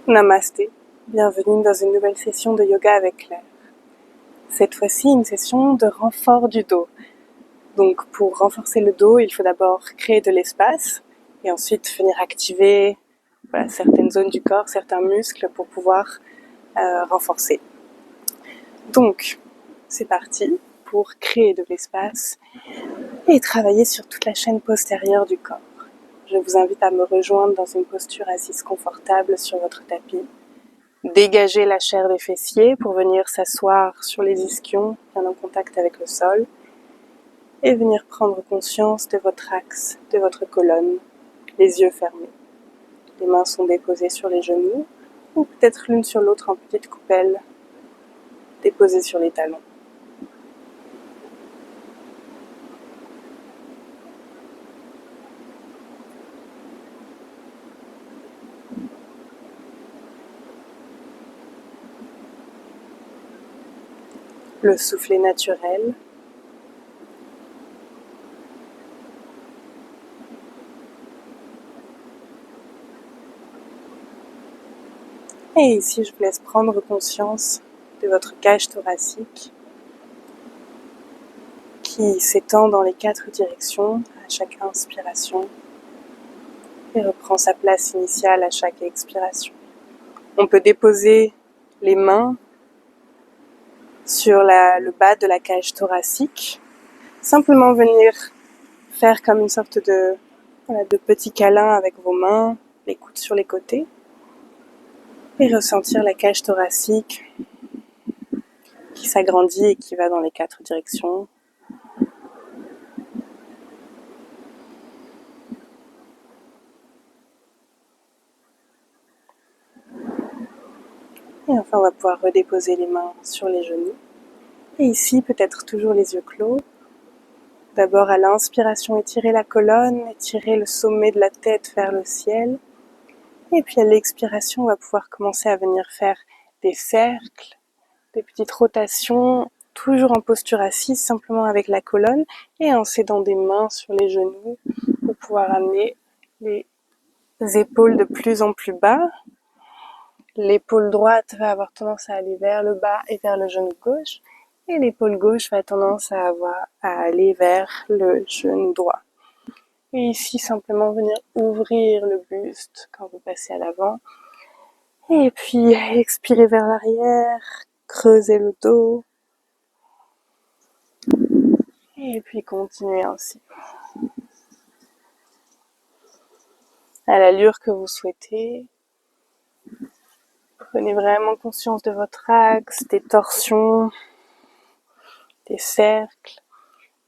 Namasté, bienvenue dans une nouvelle session de yoga avec Claire. Cette fois-ci, une session de renfort du dos. Donc pour renforcer le dos, il faut d'abord créer de l'espace et ensuite venir activer certaines zones du corps, certains muscles pour pouvoir renforcer. Donc c'est parti pour créer de l'espace et travailler sur toute la chaîne postérieure du corps. Je vous invite à me rejoindre dans une posture assise confortable sur votre tapis. Dégager la chair des fessiers pour venir s'asseoir sur les ischions, bien en contact avec le sol, et venir prendre conscience de votre axe, de votre colonne, les yeux fermés. Les mains sont déposées sur les genoux, ou peut-être l'une sur l'autre en petite coupelle, déposées sur les talons. Le soufflet naturel. Et ici, je vous laisse prendre conscience de votre cage thoracique qui s'étend dans les 4 directions à chaque inspiration et reprend sa place initiale à chaque expiration. On peut déposer les mains sur le bas de la cage thoracique, simplement venir faire comme une sorte de petit câlin avec vos mains, les coudes sur les côtés, et ressentir la cage thoracique qui s'agrandit et qui va dans les 4 directions. Et enfin, on va pouvoir redéposer les mains sur les genoux. Et ici, peut-être toujours les yeux clos. D'abord, à l'inspiration, étirer la colonne, étirer le sommet de la tête vers le ciel. Et puis à l'expiration, on va pouvoir commencer à venir faire des cercles, des petites rotations, toujours en posture assise, simplement avec la colonne, et en s'aidant des mains sur les genoux pour pouvoir amener les épaules de plus en plus bas. L'épaule droite va avoir tendance à aller vers le bas et vers le genou gauche, et l'épaule gauche va tendance à aller vers le genou droit. Et ici, simplement venir ouvrir le buste quand vous passez à l'avant. Et puis, expirer vers l'arrière, creuser le dos. Et puis, continuer ainsi. À l'allure que vous souhaitez, prenez vraiment conscience de votre axe, des torsions, des cercles.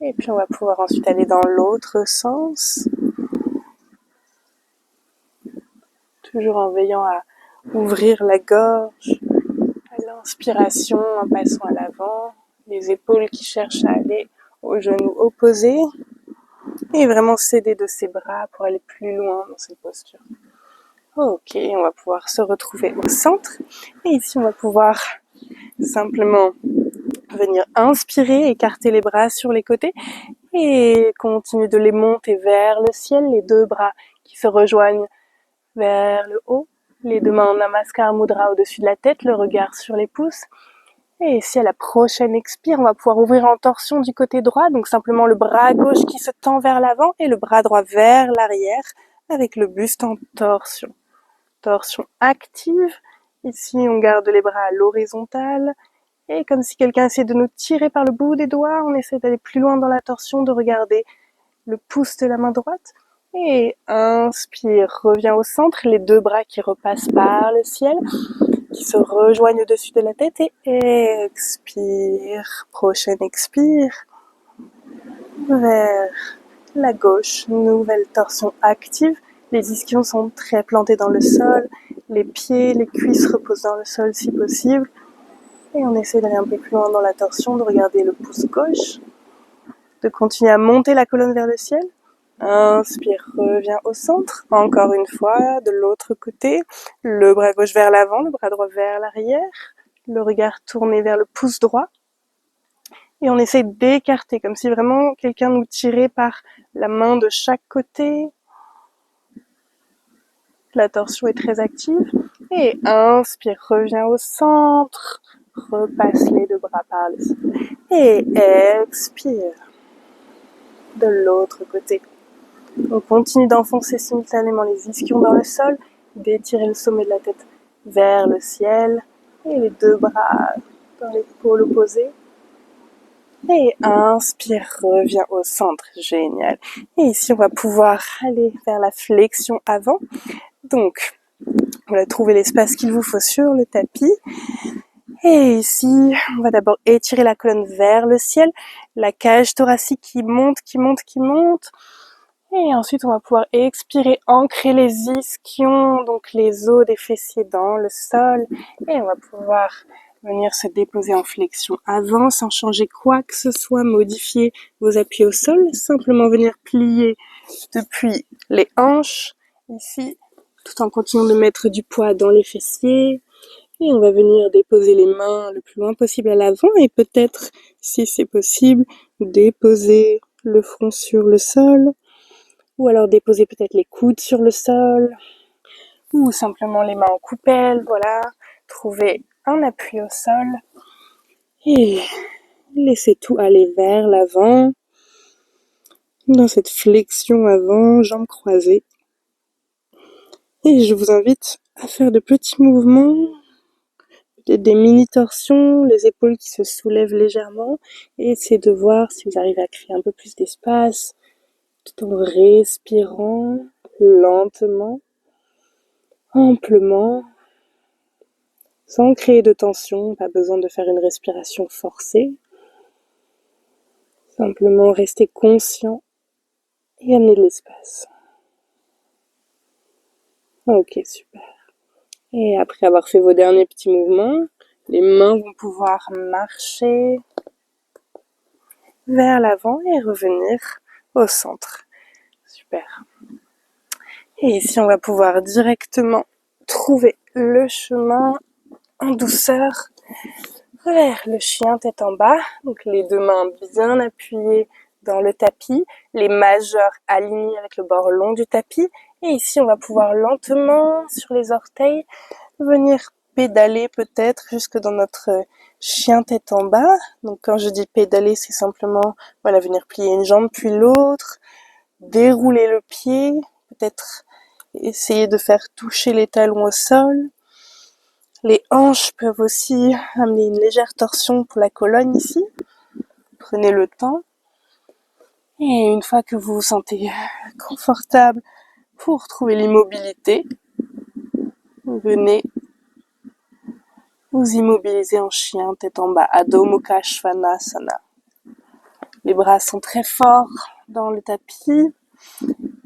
Et puis, on va pouvoir ensuite aller dans l'autre sens. Toujours en veillant à ouvrir la gorge, à l'inspiration en passant à l'avant, les épaules qui cherchent à aller aux genoux opposés et vraiment s'aider de ses bras pour aller plus loin dans cette posture. Ok, on va pouvoir se retrouver au centre et ici on va pouvoir simplement venir inspirer, écarter les bras sur les côtés et continuer de les monter vers le ciel, les deux bras qui se rejoignent vers le haut, les deux mains en Namaskar Mudra au-dessus de la tête, le regard sur les pouces. Et ici, à la prochaine expire, on va pouvoir ouvrir en torsion du côté droit, donc simplement le bras gauche qui se tend vers l'avant et le bras droit vers l'arrière, avec le buste en torsion. Torsion active. Ici, on garde les bras à l'horizontale. Et comme si quelqu'un essayait de nous tirer par le bout des doigts, on essaie d'aller plus loin dans la torsion, de regarder le pouce de la main droite. Et inspire, reviens au centre, les deux bras qui repassent par le ciel, qui se rejoignent au-dessus de la tête et expire. Prochaine expire. Vers la gauche, nouvelle torsion active. Les ischions sont très plantés dans le sol. Les pieds, les cuisses reposent dans le sol si possible. Et on essaie d'aller un peu plus loin dans la torsion, de regarder le pouce gauche. De continuer à monter la colonne vers le ciel. Inspire, reviens au centre. Encore une fois, de l'autre côté. Le bras gauche vers l'avant, le bras droit vers l'arrière. Le regard tourné vers le pouce droit. Et on essaie d'écarter, comme si vraiment quelqu'un nous tirait par la main de chaque côté. La torsion est très active. Et inspire, reviens au centre. Repasse les deux bras par le ciel. Et expire. De l'autre côté. On continue d'enfoncer simultanément les ischions dans le sol, d'étirer le sommet de la tête vers le ciel et les deux bras dans les pôles opposés. Et inspire, reviens au centre, génial. Et ici, on va pouvoir aller vers la flexion avant. Donc, voilà, trouvez l'espace qu'il vous faut sur le tapis. Et ici, on va d'abord étirer la colonne vers le ciel, la cage thoracique qui monte, qui monte, qui monte. Et ensuite, on va pouvoir expirer, ancrer les ischions, donc les os des fessiers dans le sol. Et on va pouvoir venir se déposer en flexion avant, sans changer quoi que ce soit, modifier vos appuis au sol. Simplement venir plier depuis les hanches, ici, tout en continuant de mettre du poids dans les fessiers. Et on va venir déposer les mains le plus loin possible à l'avant et peut-être, si c'est possible, déposer le front sur le sol. Ou alors déposer peut-être les coudes sur le sol, ou simplement les mains en coupelle, voilà. Trouver un appui au sol et laisser tout aller vers l'avant, dans cette flexion avant, jambes croisées. Et je vous invite à faire de petits mouvements, peut-être des mini-torsions, les épaules qui se soulèvent légèrement, et essayez de voir si vous arrivez à créer un peu plus d'espace, tout en respirant lentement, amplement, sans créer de tension, pas besoin de faire une respiration forcée. Simplement rester conscient et amener de l'espace. Ok, super. Et après avoir fait vos derniers petits mouvements, les mains vont pouvoir marcher vers l'avant et revenir au centre. Super. Et ici, on va pouvoir directement trouver le chemin en douceur vers le chien tête en bas. Donc les deux mains bien appuyées dans le tapis, les majeurs alignés avec le bord long du tapis. Et ici, on va pouvoir lentement, sur les orteils, venir pédaler peut-être jusque dans notre chien tête en bas. Donc quand je dis pédaler, c'est simplement voilà, venir plier une jambe puis l'autre, dérouler le pied, peut-être essayer de faire toucher les talons au sol. Les hanches peuvent aussi amener une légère torsion pour la colonne ici. Prenez le temps. Et une fois que vous vous sentez confortable pour trouver l'immobilité, venez vous immobiliser en chien, tête en bas, Adho Mukha Svanasana. Les bras sont très forts dans le tapis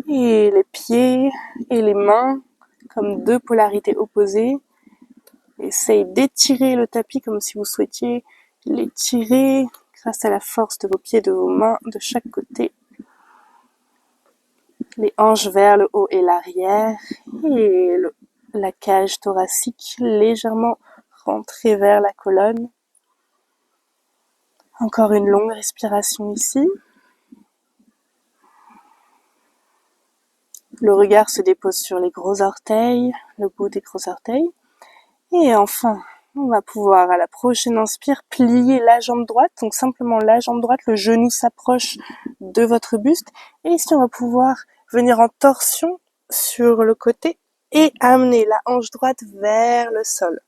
et les pieds et les mains, comme deux polarités opposées, essayez d'étirer le tapis comme si vous souhaitiez l'étirer grâce à la force de vos pieds, de vos mains de chaque côté. Les hanches vers le haut et l'arrière et la cage thoracique légèrement rentrée vers la colonne. Encore une longue respiration ici. Le regard se dépose sur les gros orteils, le bout des gros orteils. Et enfin, on va pouvoir, à la prochaine inspire, plier la jambe droite. Donc simplement la jambe droite, le genou s'approche de votre buste. Et ici, on va pouvoir venir en torsion sur le côté et amener la hanche droite vers le sol.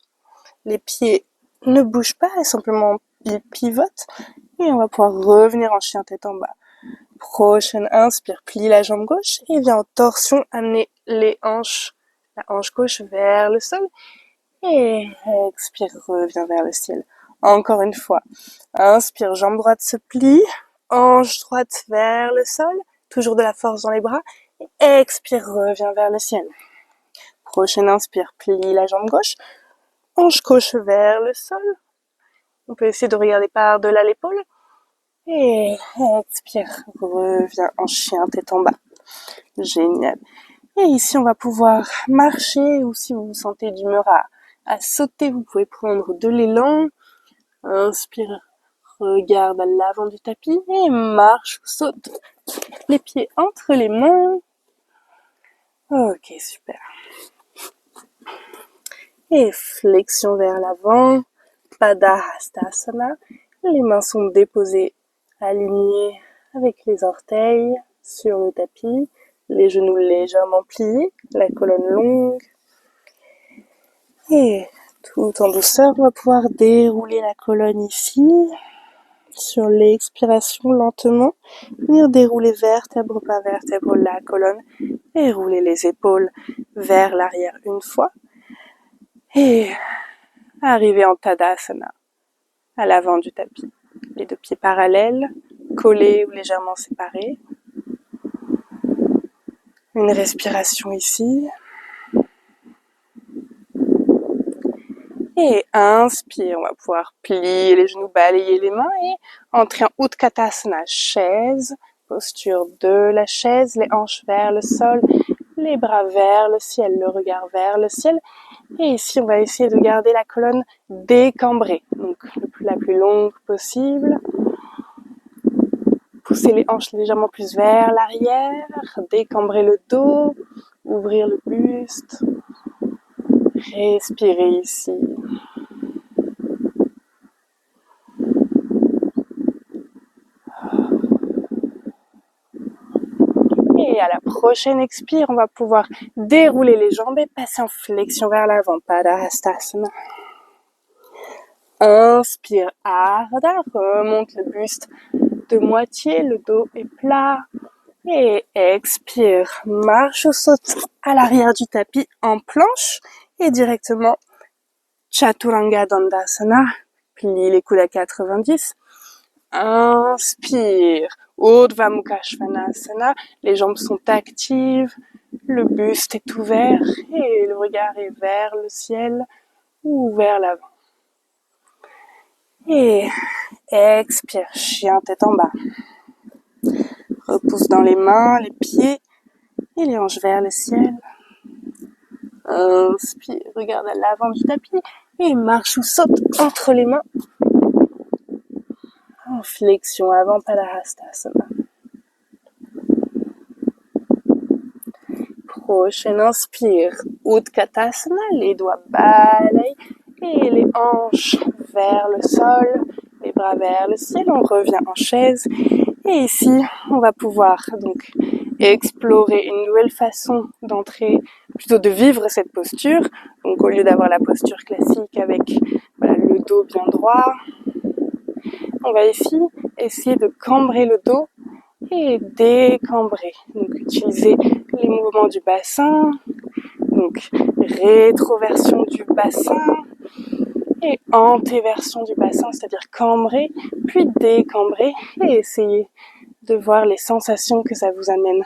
Les pieds ne bougent pas, simplement ils pivotent. Et on va pouvoir revenir en chien tête en bas. Prochaine inspire, plie la jambe gauche et viens en torsion, amener la hanche gauche vers le sol. Et expire, reviens vers le ciel. Encore une fois. Inspire, jambe droite se plie, hanche droite vers le sol, toujours de la force dans les bras. Et expire, reviens vers le ciel. Prochaine inspire, plie la jambe gauche, hanche gauche vers le sol. On peut essayer de regarder par-delà l'épaule. Et expire, reviens en chien, tête en bas. Génial. Et ici, on va pouvoir marcher, ou si vous vous sentez d'humeur à sauter, vous pouvez prendre de l'élan. Inspire, regarde à l'avant du tapis et marche, saute. Les pieds entre les mains. Ok, super. Et flexion vers l'avant, Padahastasana. Les mains sont déposées, alignées avec les orteils sur le tapis, les genoux légèrement pliés, la colonne longue. Et tout en douceur, on va pouvoir dérouler la colonne ici. Sur l'expiration, lentement, venir dérouler vertèbre par vertèbre la colonne et rouler les épaules vers l'arrière une fois. Et arriver en Tadasana, à l'avant du tapis. Les deux pieds parallèles, collés ou légèrement séparés. Une respiration ici. Et inspire, on va pouvoir plier les genoux, balayer les mains et entrer en Utkatasana, chaise, posture de la chaise, les hanches vers le sol, les bras vers le ciel, le regard vers le ciel. Et ici, on va essayer de garder la colonne décambrée, donc la plus longue possible. Pousser les hanches légèrement plus vers l'arrière, décambrer le dos, ouvrir le buste. Respirez ici. Et à la prochaine expire, on va pouvoir dérouler les jambes et passer en flexion vers l'avant. Padahastasana. Inspire, Ardha, remonte le buste de moitié, le dos est plat. Et expire, marche ou saute à l'arrière du tapis en planche et directement Chaturanga Dandasana. Plie les coudes à 90. Inspire, Urdhva Mukha Svanasana. Les jambes sont actives, le buste est ouvert et le regard est vers le ciel ou vers l'avant. Et expire, chien tête en bas. Repousse dans les mains, les pieds et les hanches vers le ciel. Inspire, regarde à l'avant du tapis et marche ou saute entre les mains. En flexion avant Padahastasana. Prochaine inspire, Utkatasana, les doigts balayent et les hanches vers le sol, les bras vers le ciel. On revient en chaise et ici, on va pouvoir donc explorer une nouvelle façon d'entrer, plutôt de vivre cette posture. Donc au lieu d'avoir la posture classique avec le dos bien droit, on va ici essayer de cambrer le dos et décambrer. Donc utiliser les mouvements du bassin, donc rétroversion du bassin et antéversion du bassin, c'est-à-dire cambrer, puis décambrer et essayer de voir les sensations que ça vous amène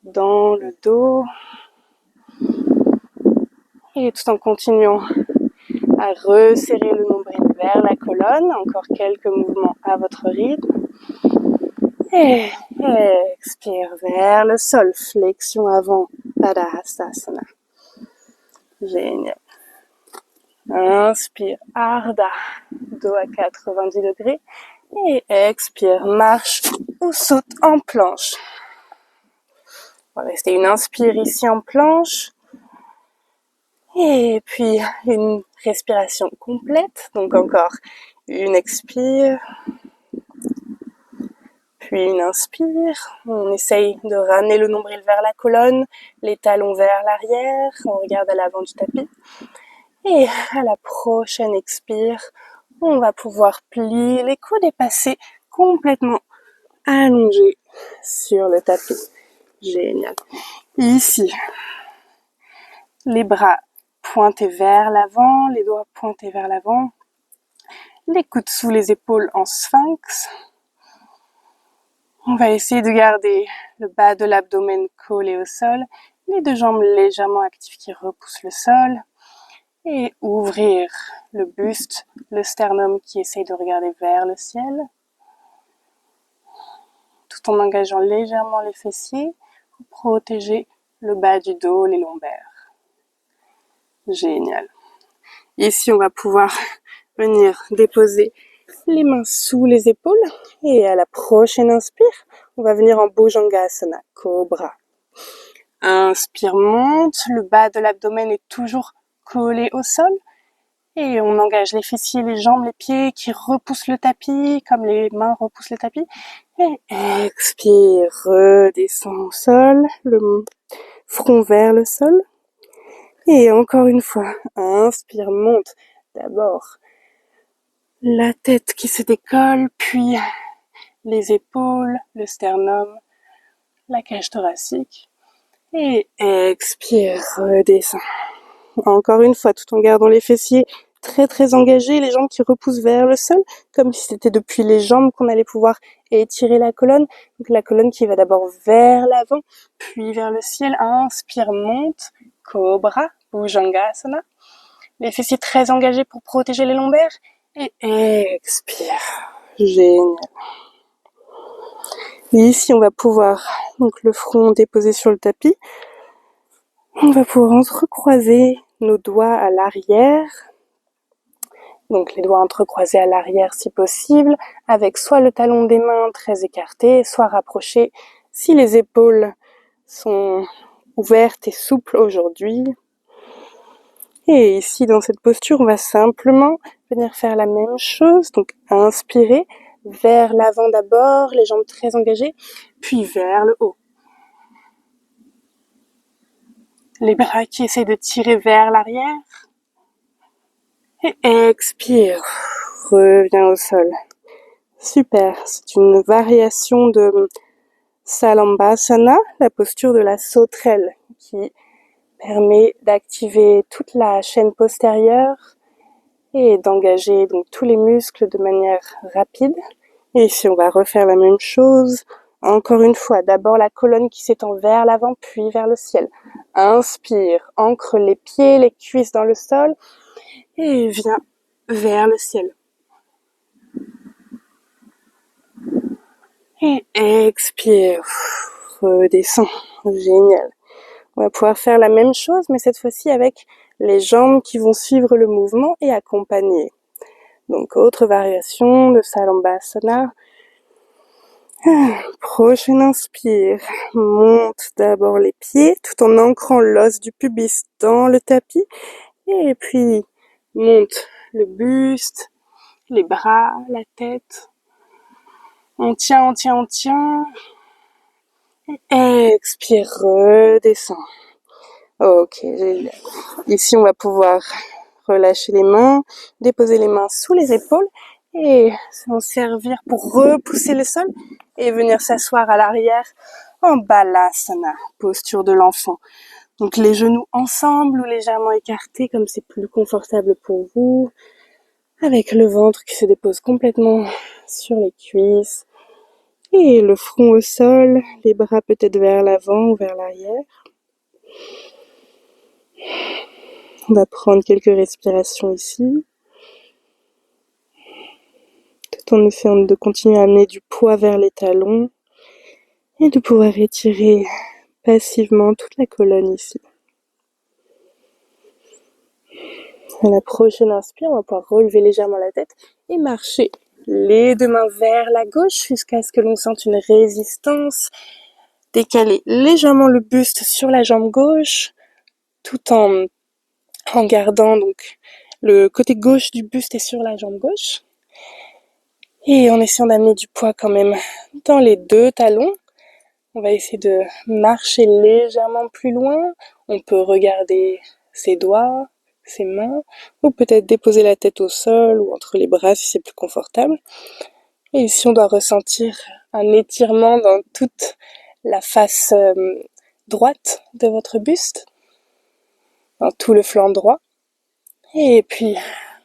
dans le dos. Et tout en continuant à resserrer le nombril vers la colonne, encore quelques mouvements à votre rythme. Et expire vers le sol, flexion avant, Padahastasana. Génial. Inspire, Ardha, dos à 90 degrés. Et expire, marche ou saute en planche. On va rester une inspire ici en planche. Et puis une respiration complète. Donc encore une expire. Puis une inspire. On essaye de ramener le nombril vers la colonne, les talons vers l'arrière. On regarde à l'avant du tapis. Et à la prochaine expire, on va pouvoir plier les coudes et passer complètement allongé sur le tapis. Génial. Ici, les bras pointés vers l'avant, les doigts pointés vers l'avant, les coudes sous les épaules en sphinx. On va essayer de garder le bas de l'abdomen collé au sol, les deux jambes légèrement actives qui repoussent le sol. Et ouvrir le buste, le sternum qui essaye de regarder vers le ciel, tout en engageant légèrement les fessiers pour protéger le bas du dos, les lombaires. Génial. Ici, on va pouvoir venir déposer les mains sous les épaules et à la prochaine inspire, on va venir en Bhujangasana, Cobra. Inspire, monte, le bas de l'abdomen est toujours collés au sol. Et on engage les fessiers, les jambes, les pieds qui repoussent le tapis, comme les mains repoussent le tapis. Et expire, redescend au sol, le front vers le sol. Et encore une fois, inspire, monte. D'abord la tête qui se décolle, puis les épaules, le sternum, la cage thoracique. Et expire, redescend. Encore une fois, tout en gardant les fessiers très très engagés, les jambes qui repoussent vers le sol, comme si c'était depuis les jambes qu'on allait pouvoir étirer la colonne. Donc la colonne qui va d'abord vers l'avant, puis vers le ciel. Inspire, monte, cobra, bhujangasana. Les fessiers très engagés pour protéger les lombaires. Et expire. Génial. Et ici, on va pouvoir, donc le front déposé sur le tapis, on va pouvoir entrecroiser nos doigts à l'arrière. Donc les doigts entrecroisés à l'arrière si possible, avec soit le talon des mains très écarté, soit rapproché si les épaules sont ouvertes et souples aujourd'hui. Et ici, dans cette posture, on va simplement venir faire la même chose. Donc inspirer vers l'avant d'abord, les jambes très engagées, puis vers le haut. Les bras qui essaient de tirer vers l'arrière. Et expire, reviens au sol. Super, c'est une variation de Salambhasana, la posture de la sauterelle, qui permet d'activer toute la chaîne postérieure et d'engager donc tous les muscles de manière rapide. Et ici, on va refaire la même chose. Encore une fois, d'abord la colonne qui s'étend vers l'avant, puis vers le ciel. Inspire, ancre les pieds, les cuisses dans le sol et viens vers le ciel. Et expire, redescends. Génial. On va pouvoir faire la même chose, mais cette fois-ci avec les jambes qui vont suivre le mouvement et accompagner. Donc, autre variation de Salambhasana. Prochaine inspire. Monte d'abord les pieds tout en ancrant l'os du pubis dans le tapis. Et puis, monte le buste, les bras, la tête. On tient, on tient, on tient. Expire, redescend. Ok, génial. Ici, on va pouvoir relâcher les mains, déposer les mains sous les épaules et s'en servir pour repousser le sol et venir s'asseoir à l'arrière en Balasana, posture de l'enfant. Donc les genoux ensemble ou légèrement écartés comme c'est plus confortable pour vous, avec le ventre qui se dépose complètement sur les cuisses et le front au sol, les bras peut-être vers l'avant ou vers l'arrière. On va prendre quelques respirations ici, tout en essayant de continuer à amener du poids vers les talons et de pouvoir étirer passivement toute la colonne ici. À la prochaine inspire, on va pouvoir relever légèrement la tête et marcher les deux mains vers la gauche jusqu'à ce que l'on sente une résistance. Décaler légèrement le buste sur la jambe gauche tout en gardant donc le côté gauche du buste est sur la jambe gauche. Et en essayant d'amener du poids quand même dans les deux talons. On va essayer de marcher légèrement plus loin. On peut regarder ses doigts, ses mains, ou peut-être déposer la tête au sol ou entre les bras si c'est plus confortable. Et ici, on doit ressentir un étirement dans toute la face droite de votre buste, dans tout le flanc droit. Et puis,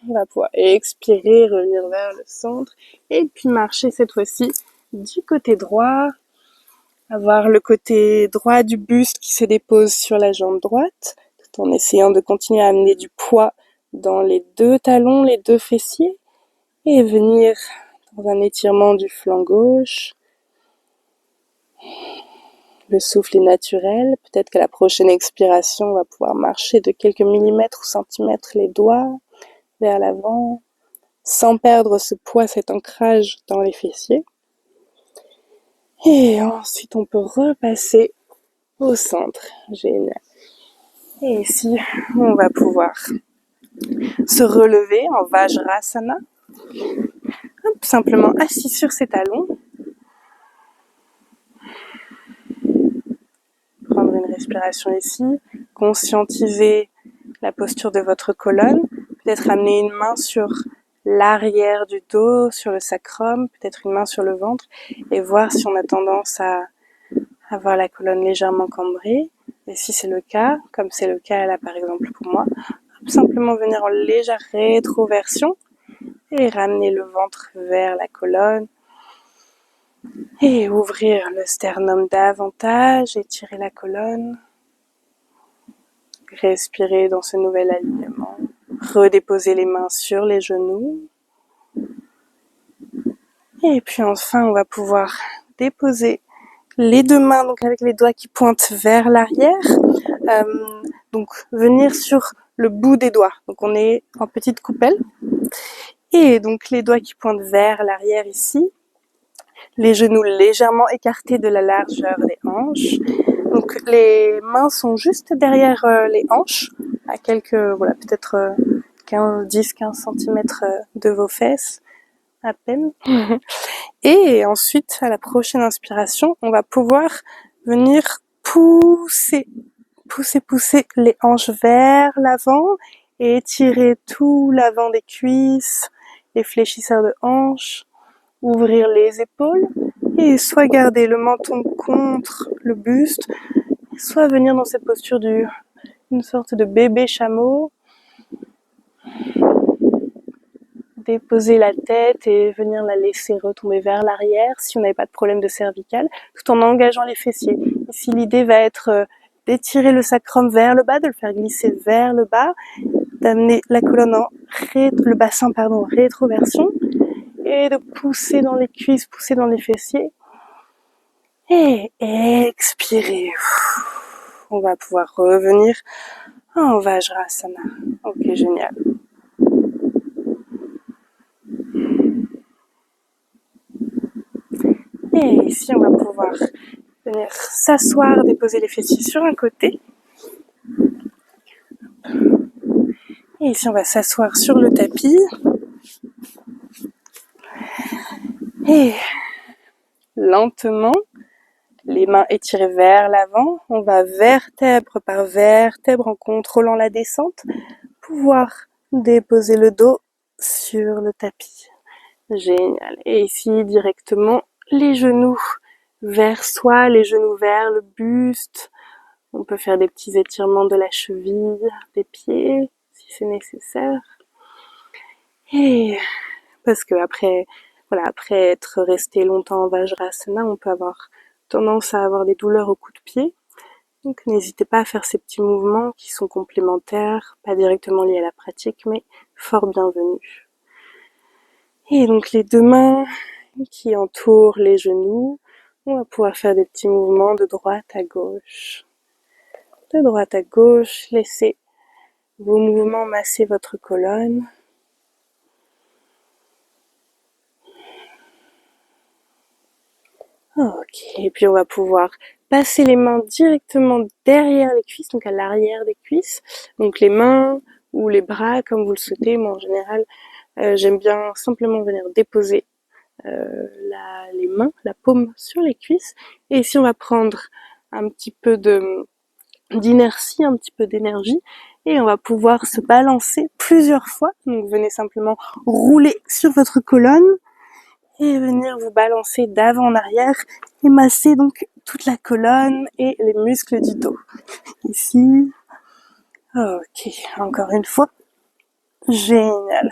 on va pouvoir expirer, revenir vers le centre, et puis marcher cette fois-ci du côté droit, avoir le côté droit du buste qui se dépose sur la jambe droite, tout en essayant de continuer à amener du poids dans les deux talons, les deux fessiers, et venir dans un étirement du flanc gauche. Le souffle est naturel, peut-être qu'à la prochaine expiration, on va pouvoir marcher de quelques millimètres ou centimètres les doigts vers l'avant, sans perdre ce poids, cet ancrage dans les fessiers. Et ensuite, on peut repasser au centre. Génial. Et ici, on va pouvoir se relever en Vajrasana, simplement assis sur ses talons. Prendre une respiration ici, conscientiser la posture de votre colonne, peut-être amener une main sur l'arrière du dos, sur le sacrum, peut-être une main sur le ventre, et voir si on a tendance à avoir la colonne légèrement cambrée. Et si c'est le cas, comme c'est le cas là par exemple pour moi, simplement venir en légère rétroversion et ramener le ventre vers la colonne et ouvrir le sternum davantage, étirer la colonne, respirer dans ce nouvel alignement, redéposer les mains sur les genoux et puis enfin on va pouvoir déposer les deux mains donc avec les doigts qui pointent vers l'arrière, donc venir sur le bout des doigts, donc on est en petite coupelle et donc les doigts qui pointent vers l'arrière ici, les genoux légèrement écartés de la largeur des hanches, donc les mains sont juste derrière les hanches, à quelques, voilà, peut-être 10-15 cm de vos fesses, à peine. Et ensuite, à la prochaine inspiration, on va pouvoir venir pousser les hanches vers l'avant et étirer tout l'avant des cuisses, les fléchisseurs de hanches, ouvrir les épaules et soit garder le menton contre le buste, soit venir dans cette posture une sorte de bébé chameau, déposer la tête et venir la laisser retomber vers l'arrière si on n'avait pas de problème de cervicale, tout en engageant les fessiers. Ici, l'idée va être d'étirer le sacrum vers le bas, de le faire glisser vers le bas, d'amener la colonne le bassin, rétroversion, et de pousser dans les cuisses, pousser dans les fessiers. Et expirer. On va pouvoir revenir en Vajrasana. Ok, génial. Et ici, on va pouvoir venir s'asseoir, déposer les fessiers sur un côté. Et ici, on va s'asseoir sur le tapis. Et lentement, les mains étirées vers l'avant. On va vertèbre par vertèbre en contrôlant la descente. Pouvoir déposer le dos sur le tapis. Génial. Et ici, directement, les genoux vers soi, les genoux vers le buste. On peut faire des petits étirements de la cheville, des pieds, si c'est nécessaire. Et parce que après être resté longtemps en Vajrasana, on peut avoir tendance à avoir des douleurs au cou de pied. Donc n'hésitez pas à faire ces petits mouvements qui sont complémentaires, pas directement liés à la pratique, mais fort bienvenus. Et donc les deux mains qui entourent les genoux, on va pouvoir faire des petits mouvements de droite à gauche. De droite à gauche, laissez vos mouvements masser votre colonne. Ok, et puis on va pouvoir passer les mains directement derrière les cuisses, donc à l'arrière des cuisses. Donc les mains ou les bras, comme vous le souhaitez. Moi en général, j'aime bien simplement venir déposer les mains, la paume sur les cuisses. Et ici on va prendre un petit peu d'inertie, un petit peu d'énergie, et on va pouvoir se balancer plusieurs fois. Donc venez simplement rouler sur votre colonne et venir vous balancer d'avant en arrière et masser donc toute la colonne et les muscles du dos. Ici. Ok, encore une fois. Génial.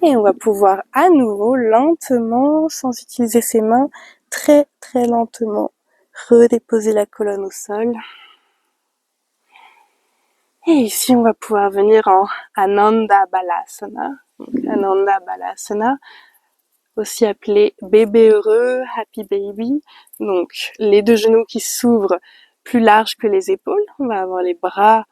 Et on va pouvoir à nouveau lentement, sans utiliser ses mains, très très lentement redéposer la colonne au sol. Et ici, on va pouvoir venir en Ananda Balasana. Donc, Ananda Balasana, aussi appelé bébé heureux, happy baby. Donc, les deux genoux qui s'ouvrent plus larges que les épaules. On va avoir les bras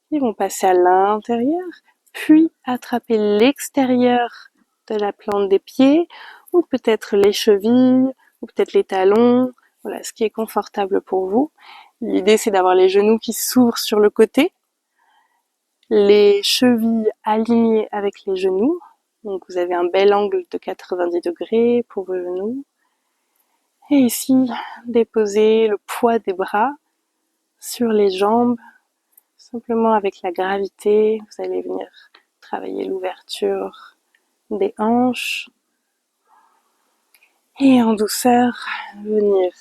qui vont passer à l'intérieur, puis attraper l'extérieur de la plante des pieds, ou peut-être les chevilles, ou peut-être les talons. Voilà, ce qui est confortable pour vous. L'idée, c'est d'avoir les genoux qui s'ouvrent sur le côté, les chevilles alignées avec les genoux. Donc vous avez un bel angle de 90 degrés pour vos genoux. Et ici, déposez le poids des bras sur les jambes, simplement avec la gravité. Vous allez venir travailler l'ouverture des hanches. Et en douceur, venir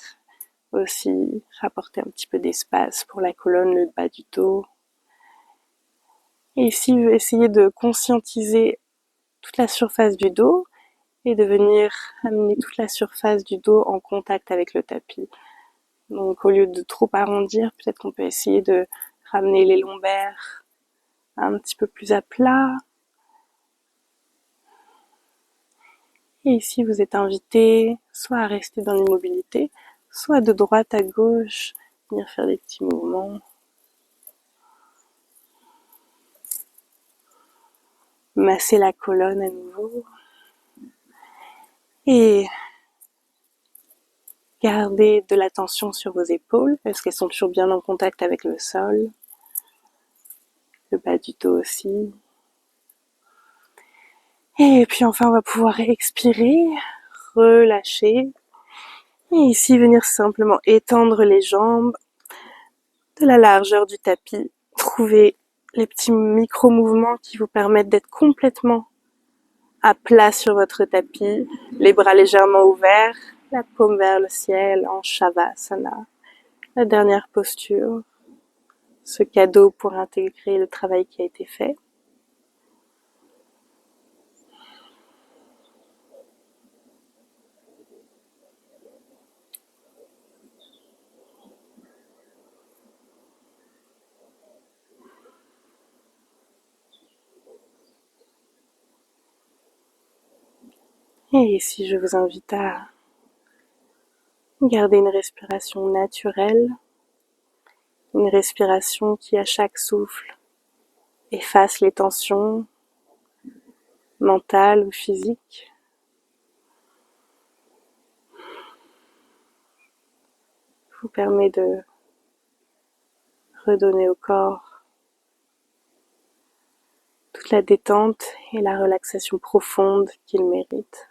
aussi rapporter un petit peu d'espace pour la colonne, le bas du dos. Et ici, essayez de conscientiser toute la surface du dos et de venir amener toute la surface du dos en contact avec le tapis. Donc au lieu de trop arrondir, peut-être qu'on peut essayer de ramener les lombaires un petit peu plus à plat. Et ici, vous êtes invité soit à rester dans l'immobilité, soit de droite à gauche, venir faire des petits mouvements. Masser la colonne à nouveau. Et gardez de la tension sur vos épaules, parce qu'elles sont toujours bien en contact avec le sol. Le bas du dos aussi. Et puis enfin, on va pouvoir expirer, relâcher. Et ici, venir simplement étendre les jambes de la largeur du tapis. Trouver les petits micro-mouvements qui vous permettent d'être complètement à plat sur votre tapis, les bras légèrement ouverts, la paume vers le ciel en Shavasana. La dernière posture, ce cadeau pour intégrer le travail qui a été fait. Et ici, je vous invite à garder une respiration naturelle, une respiration qui, à chaque souffle, efface les tensions mentales ou physiques. Vous permet de redonner au corps toute la détente et la relaxation profonde qu'il mérite.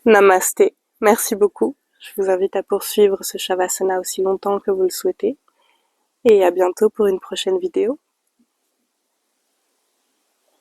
Namasté. Merci beaucoup. Je vous invite à poursuivre ce Shavasana aussi longtemps que vous le souhaitez. Et à bientôt pour une prochaine vidéo.